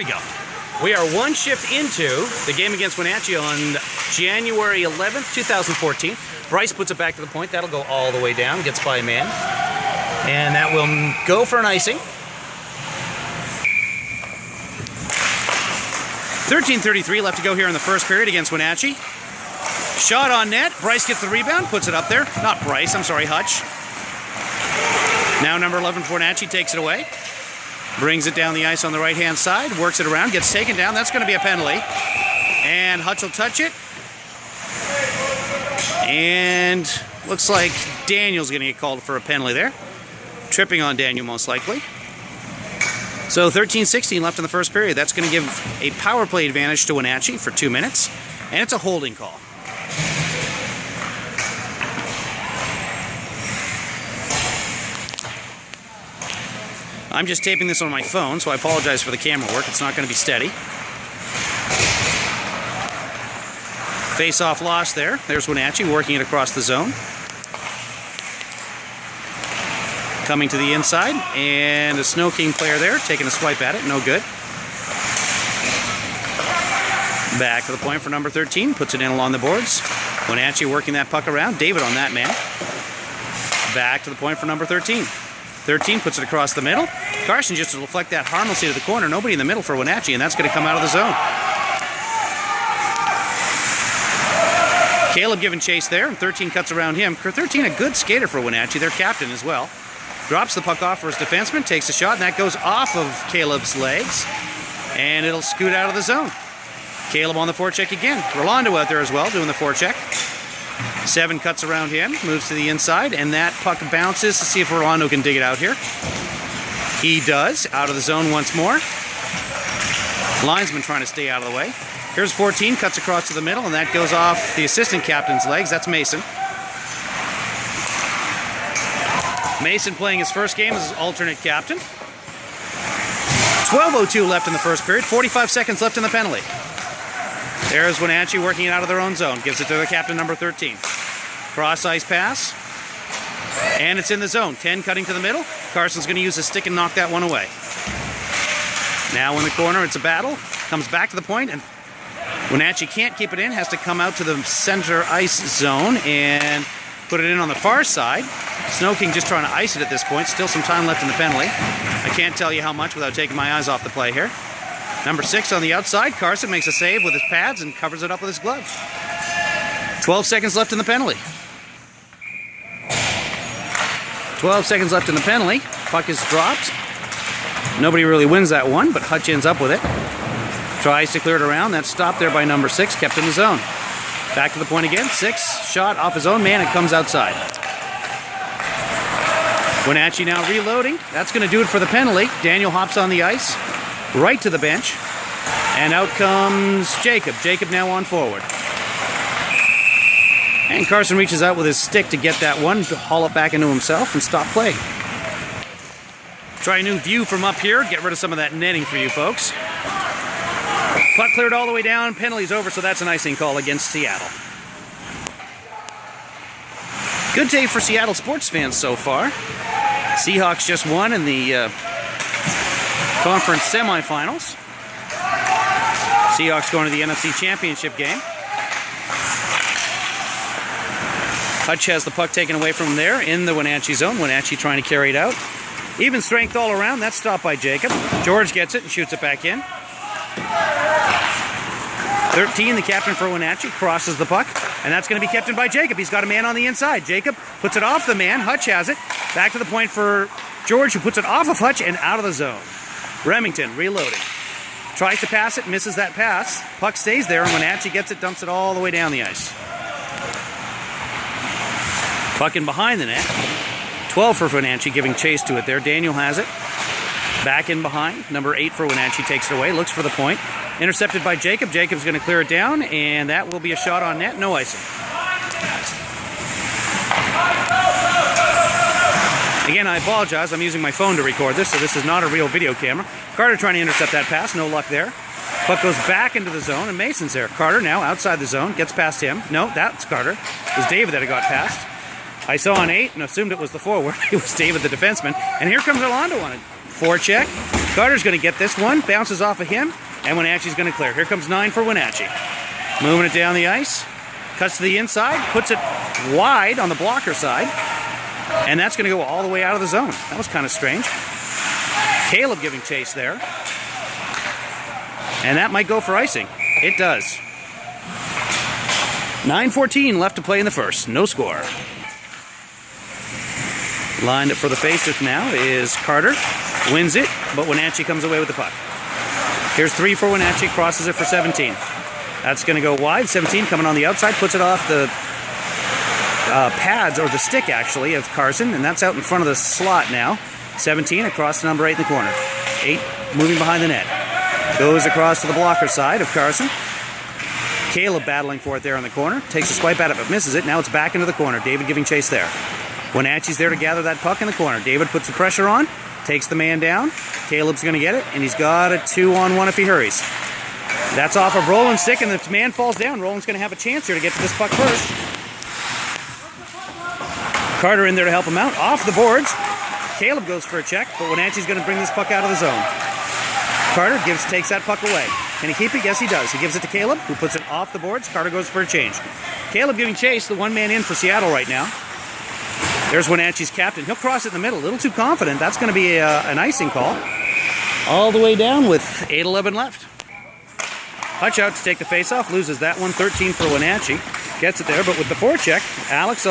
Here we go. We are one shift into the game against Wenatchee on January 11th, 2014. Bryce puts it back to the point. That'll go all the way down, gets by a man. And that will go for an icing. 13:33 left to go here in the first period against Wenatchee. Shot on net. Bryce gets the rebound, puts it up there. Not Bryce, I'm sorry, Hutch. Now number 11 for Wenatchee takes it away. Brings it down the ice on the right-hand side, works it around, gets taken down. That's going to be a penalty. And Hutch will touch it. And looks like Daniel's going to get called for a penalty there. Tripping on Daniel, most likely. So 13:16 left in the first period. That's going to give a power play advantage to Wenatchee for 2 minutes. And it's a holding call. I'm just taping this on my phone, so I apologize for the camera work. It's not going to be steady. Face-off loss there. There's Wenatchee working it across the zone. Coming to the inside, and a Snoking player there, taking a swipe at it, no good. Back to the point for number 13, puts it in along the boards. Wenatchee working that puck around, David on that man. Back to the point for number 13. 13 puts it across the middle. Carson just to deflect that harmlessly to the corner, nobody in the middle for Wenatchee, and that's going to come out of the zone. Caleb giving chase there, and 13 cuts around him. 13 a good skater for Wenatchee, their captain as well. Drops the puck off for his defenseman, takes a shot, and that goes off of Caleb's legs. And it'll scoot out of the zone. Caleb on the forecheck again. Rolando out there as well, doing the forecheck. 7 cuts around him, moves to the inside, and that puck bounces to see if Rolando can dig it out here. He does, out of the zone once more. Linesman trying to stay out of the way. Here's 14, cuts across to the middle, and that goes off the assistant captain's legs. That's Mason. Mason playing his first game as his alternate captain. 12:02 left in the first period, 45 seconds left in the penalty. There's Wenatchee working it out of their own zone. Gives it to the captain, number 13. Cross-ice pass. And it's in the zone. 10 cutting to the middle. Carson's going to use his stick and knock that one away. Now in the corner, it's a battle. Comes back to the point, and Wenatchee can't keep it in. Has to come out to the center ice zone and put it in on the far side. Snoking just trying to ice it at this point. Still some time left in the penalty. I can't tell you how much without taking my eyes off the play here. Number 6 on the outside. Carson makes a save with his pads and covers it up with his gloves. 12 seconds left in the penalty. 12 seconds left in the penalty. Puck is dropped. Nobody really wins that one, but Hutch ends up with it. Tries to clear it around. That's stopped there by number 6, kept in the zone. Back to the point again. 6, shot off his own man. It comes outside. Wenatchee now reloading. That's going to do it for the penalty. Daniel hops on the ice, right to the bench. And out comes Jacob. Jacob now on forward. And Carson reaches out with his stick to get that one, to haul it back into himself and stop play. Try a new view from up here. Get rid of some of that netting for you folks. Puck cleared all the way down. Penalty's over, so that's an icing call against Seattle. Good day for Seattle sports fans so far. Seahawks just won in the conference semifinals. Seahawks going to the NFC Championship game. Hutch has the puck taken away from him there in the Wenatchee zone. Wenatchee trying to carry it out. Even strength all around. That's stopped by Jacob. George gets it and shoots it back in. 13, the captain for Wenatchee, crosses the puck, and that's going to be kept in by Jacob. He's got a man on the inside. Jacob puts it off the man. Hutch has it. Back to the point for George, who puts it off of Hutch and out of the zone. Remington reloading. Tries to pass it, misses that pass. Puck stays there, and Wenatchee gets it, dumps it all the way down the ice. Puck in behind the net. 12 for Wenatchee, giving chase to it there. Daniel has it. Back in behind. Number 8 for Wenatchee takes it away. Looks for the point. Intercepted by Jacob. Jacob's going to clear it down, and that will be a shot on net. No icing. Again, I apologize. I'm using my phone to record this, so this is not a real video camera. Carter trying to intercept that pass. No luck there. Puck goes back into the zone, and Mason's there. Carter now outside the zone. Gets past him. No, that's Carter. It was David that had got past. I saw an 8 and assumed it was the forward. It was David, the defenseman. And here comes Rolando on it. Forecheck. Carter's going to get this one, bounces off of him, and Wenatchee's going to clear. Here comes 9 for Wenatchee. Moving it down the ice, cuts to the inside, puts it wide on the blocker side, and that's going to go all the way out of the zone. That was kind of strange. Caleb giving chase there. And that might go for icing. It does. 9:14 left to play in the first. No score. Lined up for the faceoff now is Carter. Wins it, but Wenatchee comes away with the puck. Here's 3 for Wenatchee, crosses it for 17. That's going to go wide. 17 coming on the outside, puts it off the pads, or the stick actually, of Carson, and that's out in front of the slot now. 17 across to number 8 in the corner. 8 moving behind the net. Goes across to the blocker side of Carson. Caleb battling for it there in the corner. Takes a swipe at it but misses it. Now it's back into the corner. David giving chase there. Wenatchee's there to gather that puck in the corner. David puts the pressure on. Takes the man down. Caleb's going to get it, and he's got a 2-on-1 if he hurries. That's off of Roland's stick, and the man falls down. Roland's going to have a chance here to get to this puck first. Carter in there to help him out. Off the boards. Caleb goes for a check, but Wenatchee's going to bring this puck out of the zone. Carter takes that puck away. Can he keep it? Yes, he does. He gives it to Caleb, who puts it off the boards. Carter goes for a change. Caleb giving chase, the one man in for Seattle right now. There's Wenatchee's captain. He'll cross it in the middle. A little too confident. That's going to be an icing call. All the way down with 8:11 left. Hutch out to take the face-off. Loses that one. 13 for Wenatchee. Gets it there, but with the forecheck, Alex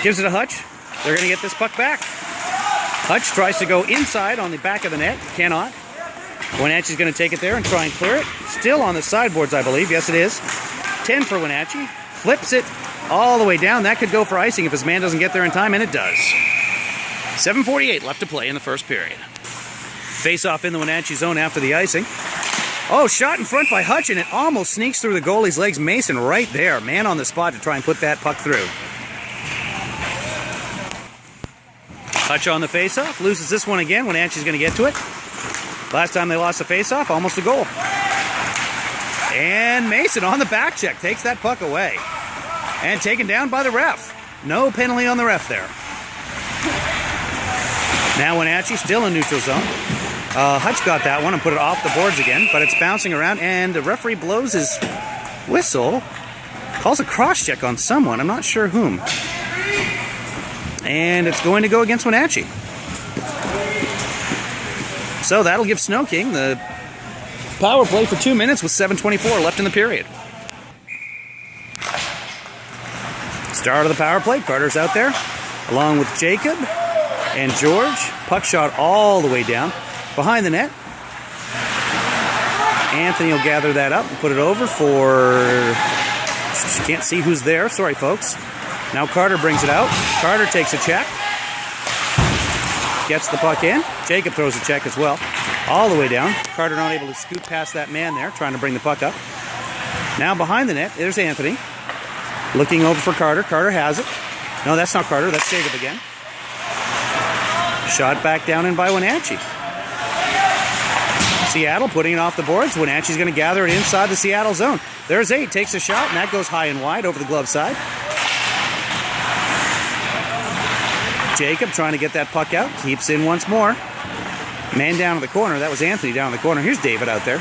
gives it to Hutch. They're going to get this puck back. Hutch tries to go inside on the back of the net. Cannot. Wenatchee's going to take it there and try and clear it. Still on the sideboards, I believe. Yes, it is. 10 for Wenatchee. Flips it all the way down. That could go for icing if his man doesn't get there in time, and it does. 7:48 left to play in the first period. Face-off in the Wenatchee zone after the icing. Oh, shot in front by Hutch, and it almost sneaks through the goalie's legs. Mason right there. Man on the spot to try and put that puck through. Hutch on the face-off. Loses this one again. Wenatchee's going to get to it. Last time they lost the face-off, almost a goal. And Mason on the back check takes that puck away. And taken down by the ref. No penalty on the ref there. Now Wenatchee still in neutral zone. Hutch got that one and put it off the boards again, but it's bouncing around, and the referee blows his whistle. Calls a cross-check on someone. I'm not sure whom. And it's going to go against Wenatchee. So that'll give Snoking the power play for 2 minutes with 7:24 left in the period. Start of the power play. Carter's out there along with Jacob and George. Puck shot all the way down behind the net. Anthony will gather that up and put it over for... Can't see who's there. Sorry, folks. Now Carter brings it out. Carter takes a check. Gets the puck in. Jacob throws a check as well. All the way down. Carter not able to scoot past that man there, trying to bring the puck up. Now behind the net, there's Anthony. Looking over for Carter. Carter has it. No, that's not Carter. That's Jacob again. Shot back down in by Wenatchee. Seattle putting it off the boards. Wenatchee's going to gather it inside the Seattle zone. There's 8. Takes a shot, and that goes high and wide over the glove side. Jacob trying to get that puck out. Keeps in once more. Man down in the corner. That was Anthony down in the corner. Here's David out there.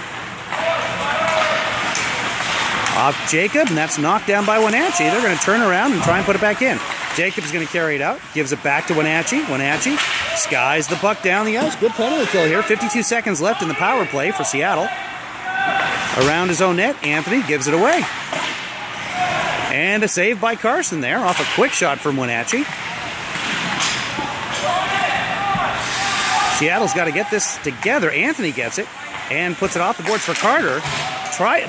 Off Jacob, and that's knocked down by Wenatchee. They're going to turn around and try and put it back in. Jacob's going to carry it out. Gives it back to Wenatchee. Wenatchee skies the puck down the ice. Good penalty kill here. 52 seconds left in the power play for Seattle. Around his own net, Anthony gives it away. And a save by Carson there off a quick shot from Wenatchee. Seattle's got to get this together. Anthony gets it and puts it off the boards for Carter.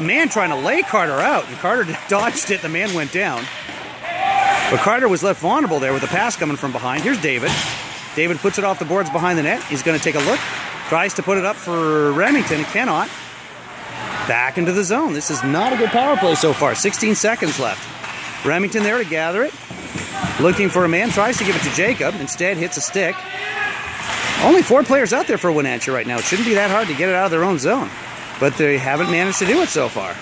Man trying to lay Carter out, and Carter dodged it. The man went down. But Carter was left vulnerable there with the pass coming from behind. Here's David. David puts it off the boards behind the net. He's going to take a look. Tries to put it up for Remington. Cannot. Back into the zone. This is not a good power play so far. 16 seconds left. Remington there to gather it. Looking for a man. Tries to give it to Jacob. Instead hits a stick. Only 4 players out there for Wenatchee right now. It shouldn't be that hard to get it out of their own zone. But they haven't managed to do it so far.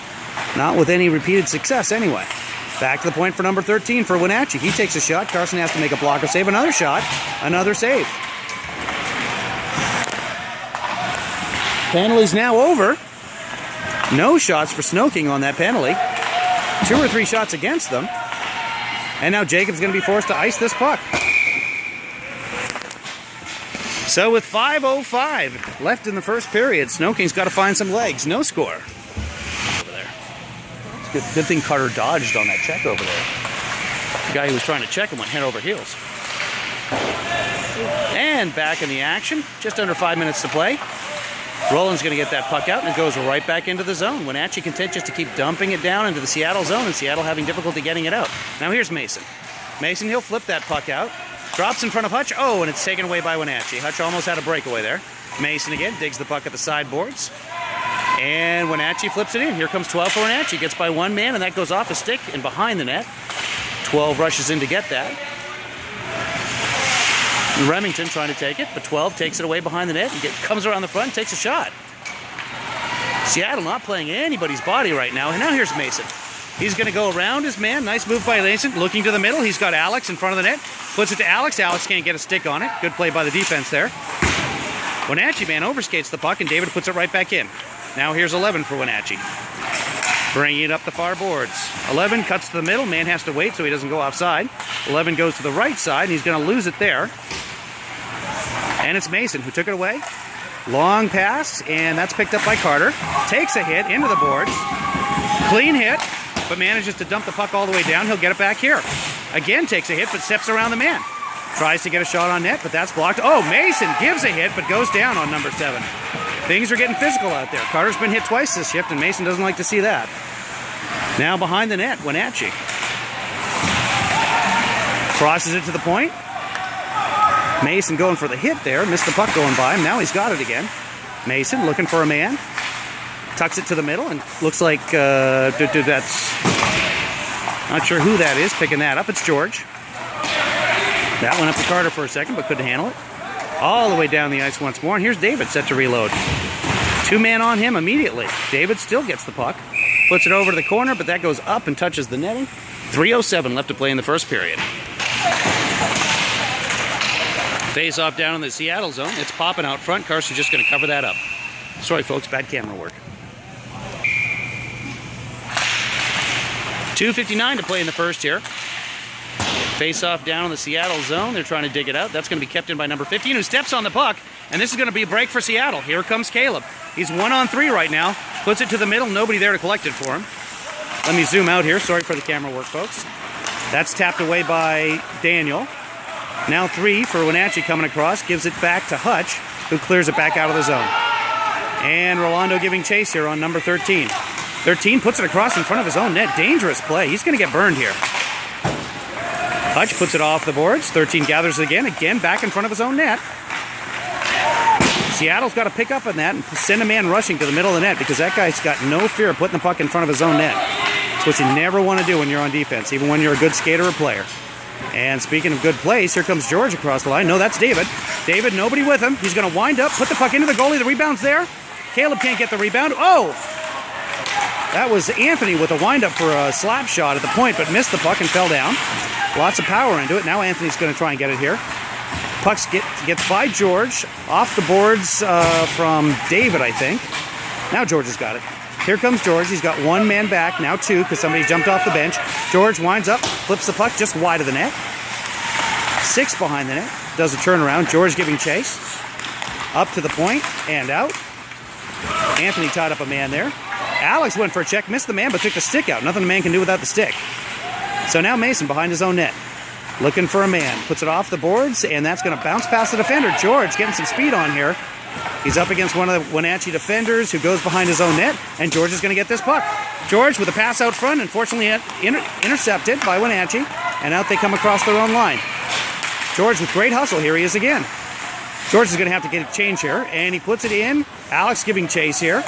Not with any repeated success anyway. Back to the point for number 13 for Wenatchee. He takes a shot. Carson has to make a blocker save. Another shot. Another save. Penalty's now over. No shots for Snoking on that penalty. 2 or 3 shots against them. And now Jacob's going to be forced to ice this puck. So with 5:05 left in the first period, Snoking's got to find some legs. No score. Over there. It's good thing Carter dodged on that check over there. The guy who was trying to check him went head over heels. And back in the action. Just under 5 minutes to play. Roland's going to get that puck out, and it goes right back into the zone. Wenatchee content just to keep dumping it down into the Seattle zone, and Seattle having difficulty getting it out. Now here's Mason. Mason, he'll flip that puck out. Drops in front of Hutch. Oh, and it's taken away by Wenatchee. Hutch almost had a breakaway there. Mason again digs the puck at the sideboards. And Wenatchee flips it in. Here comes 12 for Wenatchee. Gets by one man, and that goes off a stick and behind the net. 12 rushes in to get that. And Remington trying to take it, but 12 takes it away behind the net and comes around the front and takes a shot. Seattle not playing anybody's body right now. And now here's Mason. He's going to go around his man. Nice move by Mason. Looking to the middle. He's got Alex in front of the net. Puts it to Alex. Alex can't get a stick on it. Good play by the defense there. Wenatchee man overskates the puck, and David puts it right back in. Now here's 11 for Wenatchee. Bringing it up the far boards. 11 cuts to the middle. Man has to wait so he doesn't go offside. 11 goes to the right side, and he's going to lose it there. And it's Mason who took it away. Long pass, and that's picked up by Carter. Takes a hit into the boards. Clean hit, but manages to dump the puck all the way down. He'll get it back here. Again takes a hit, but steps around the man. Tries to get a shot on net, but that's blocked. Oh, Mason gives a hit, but goes down on number 7. Things are getting physical out there. Carter's been hit twice this shift, and Mason doesn't like to see that. Now behind the net, Wenatchee. Crosses it to the point. Mason going for the hit there. Missed the puck going by him. Now he's got it again. Mason looking for a man. Tucks it to the middle and looks like that's... Not sure who that is picking that up. It's George. That went up to Carter for a second, but couldn't handle it. All the way down the ice once more. And here's David set to reload. 2-man on him immediately. David still gets the puck. Puts it over to the corner, but that goes up and touches the netting. 3:07 left to play in the first period. Face off down in the Seattle zone. It's popping out front. Carson's just going to cover that up. Sorry, folks. Bad camera work. 2:59 to play in the first here. Face off down in the Seattle zone. They're trying to dig it out. That's going to be kept in by number 15, who steps on the puck. And this is going to be a break for Seattle. Here comes Caleb. He's 1-on-3 right now. Puts it to the middle. Nobody there to collect it for him. Let me zoom out here. Sorry for the camera work, folks. That's tapped away by Daniel. Now 3 for Wenatchee coming across. Gives it back to Hutch, who clears it back out of the zone. And Rolando giving chase here on number 13. 13 puts it across in front of his own net. Dangerous play. He's going to get burned here. Hutch puts it off the boards. 13 gathers it again back in front of his own net. Seattle's got to pick up on that and send a man rushing to the middle of the net, because that guy's got no fear of putting the puck in front of his own net. It's what you never want to do when you're on defense, even when you're a good skater or player. And speaking of good plays, here comes George across the line. No, that's David. David, nobody with him. He's going to wind up, put the puck into the goalie. The rebound's there. Caleb can't get the rebound. Oh! That was Anthony with a wind-up for a slap shot at the point, but missed the puck and fell down. Lots of power into it. Now Anthony's going to try and get it here. Puck gets by George. Off the boards from David, I think. Now George has got it. Here comes George. He's got 1 man back. Now 2, because somebody jumped off the bench. George winds up, flips the puck just wide of the net. 6 behind the net. Does a turnaround. George giving chase. Up to the point and out. Anthony tied up a man there. Alex went for a check, missed the man, but took the stick out. Nothing the man can do without the stick. So now Mason behind his own net. Looking for a man. Puts it off the boards, and that's going to bounce past the defender. George getting some speed on here. He's up against one of the Wenatchee defenders who goes behind his own net, and George is going to get this puck. George with a pass out front, unfortunately intercepted by Wenatchee, and out they come across their own line. George with great hustle. Here he is again. George is going to have to get a change here, and he puts it in. Alex giving chase here.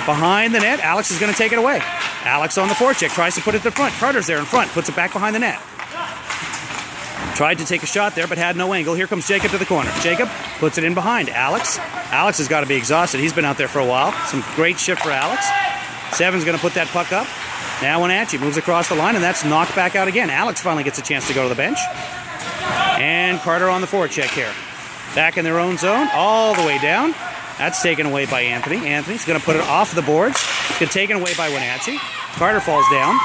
Behind the net, Alex is going to take it away. Alex on the forecheck, tries to put it to the front. Carter's there in front, puts it back behind the net. Tried to take a shot there, but had no angle. Here comes Jacob to the corner. Jacob puts it in behind Alex. Alex has got to be exhausted. He's been out there for a while. Some great shift for Alex. 7's going to put that puck up. Now Wenatchee moves across the line, and that's knocked back out again. Alex finally gets a chance to go to the bench. And Carter on the forecheck here. Back in their own zone, all the way down. That's taken away by Anthony. Anthony's going to put it off the boards. It's going to be taken away by Wenatchee. Carter falls down.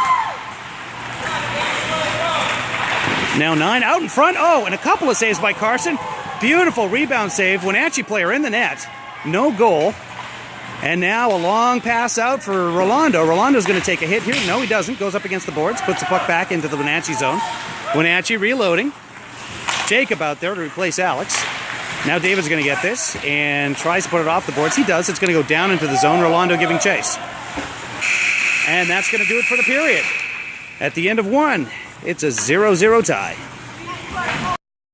Now 9 out in front. Oh, and a couple of saves by Carson. Beautiful rebound save. Wenatchee player in the net. No goal. And now a long pass out for Rolando. Rolando's going to take a hit here. No, he doesn't. Goes up against the boards. Puts the puck back into the Wenatchee zone. Wenatchee reloading. Jacob out there to replace Alex. Now David's going to get this and tries to put it off the boards. He does. It's going to go down into the zone. Rolando giving chase. And that's going to do it for the period. At the end of 1, it's a 0-0 tie.